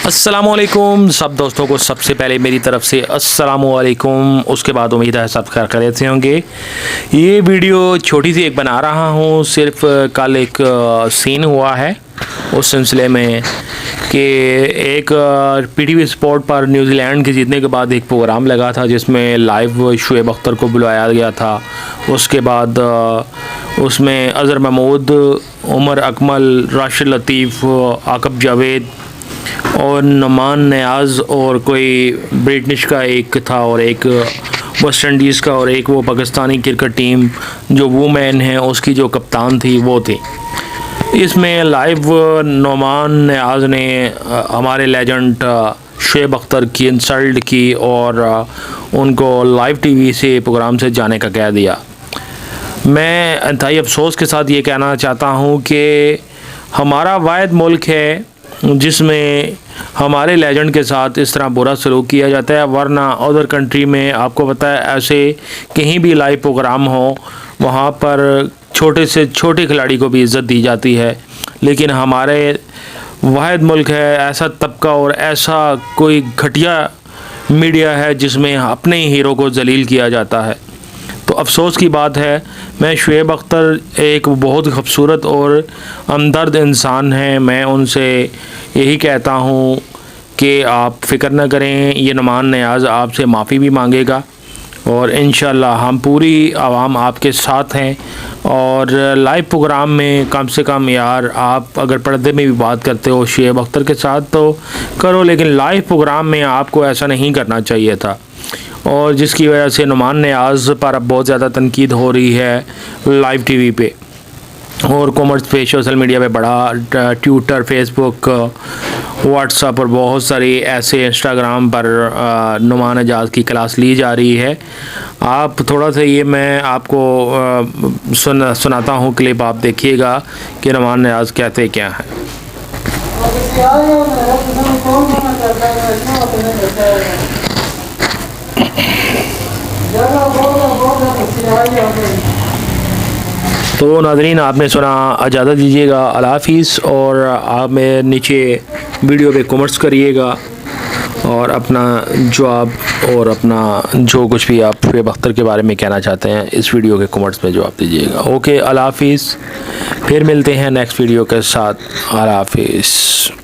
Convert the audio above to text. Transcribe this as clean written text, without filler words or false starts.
अस्सलामुअलैकुम सब दोस्तों को सबसे पहले मेरी तरफ से अस्सलामुअलैकुम। उसके बाद उम्मीद है सब खैरियत से होंगे। ये वीडियो छोटी सी एक बना रहा हूँ, सिर्फ कल एक सीन हुआ है उस सिलसिले में कि एक पीटीवी स्पोर्ट पर न्यूजीलैंड के जीतने के बाद एक प्रोग्राम लगा था जिसमें लाइव shoaib अख्तर को बुलाया गया था। उसके बाद उसमें अज़हर महमूद, उमर अकमल, राशिद लतीफ़, आकब जावेद और नोमान, नियाज और कोई ब्रिटिश का एक था और एक वेस्ट इंडीज़ का और एक वो पाकिस्तानी क्रिकेट टीम जो वुमेन है उसकी जो कप्तान थी वो थी। इसमें लाइव नोमान, नियाज ने हमारे लेजेंड shoaib अख्तर की इंसल्ट की और उनको लाइव टीवी से प्रोग्राम से जाने का कह दिया। मैं इंतहाई अफसोस के साथ ये कहना चाहता हूँ कि हमारा वाहिद मुल्क है जिसमें हमारे लेजेंड के साथ इस तरह बुरा सलूक किया जाता है, वरना अदर कंट्री में आपको पता है ऐसे कहीं भी लाइव प्रोग्राम हो वहाँ पर छोटे से छोटे खिलाड़ी को भी इज़्ज़त दी जाती है। लेकिन हमारे वाहिद मुल्क है, ऐसा तबका और ऐसा कोई घटिया मीडिया है जिसमें अपने ही हीरो को जलील किया जाता है। तो अफसोस की बात है। मैं shoaib अख्तर एक बहुत खूबसूरत और हमदर्द इंसान हैं। मैं उनसे यही कहता हूँ कि आप फ़िक्र न करें, ये नोमान, नियाज़ आपसे माफ़ी भी मांगेगा और इंशाल्लाह हम पूरी आवाम आपके साथ हैं। और लाइव प्रोग्राम में कम से कम यार आप अगर पर्दे में भी बात करते हो shoaib अख्तर के साथ तो करो, लेकिन लाइव प्रोग्राम में आपको ऐसा नहीं करना चाहिए था। और जिसकी वजह से नोमान, नियाज़ पर अब बहुत ज़्यादा तनकीद हो रही है लाइव टीवी पे और कॉमर्स पे, सोशल मीडिया पे बड़ा, ट्विटर, फेसबुक, व्हाट्सएप और बहुत सारी ऐसे इंस्टाग्राम पर नोमान नियाज़ की क्लास ली जा रही है। आप थोड़ा सा ये मैं आपको सुनाता हूँ क्लिप, आप देखिएगा कि नोमान नियाज़ कहते क्या हैं। तो नाज़रीन आपने सुना, इजाज़त दीजिएगा, अल्लाह हाफ़िज़। और आप मेरे नीचे वीडियो पे कमेंट्स करिएगा और अपना जवाब और अपना जो कुछ भी आप shoaib अख्तर के बारे में कहना चाहते हैं इस वीडियो के कमेंट्स में जवाब दीजिएगा। ओके, अल्लाह हाफ़िज़। फिर मिलते हैं नेक्स्ट वीडियो के साथ। अल्लाह हाफ़िज़।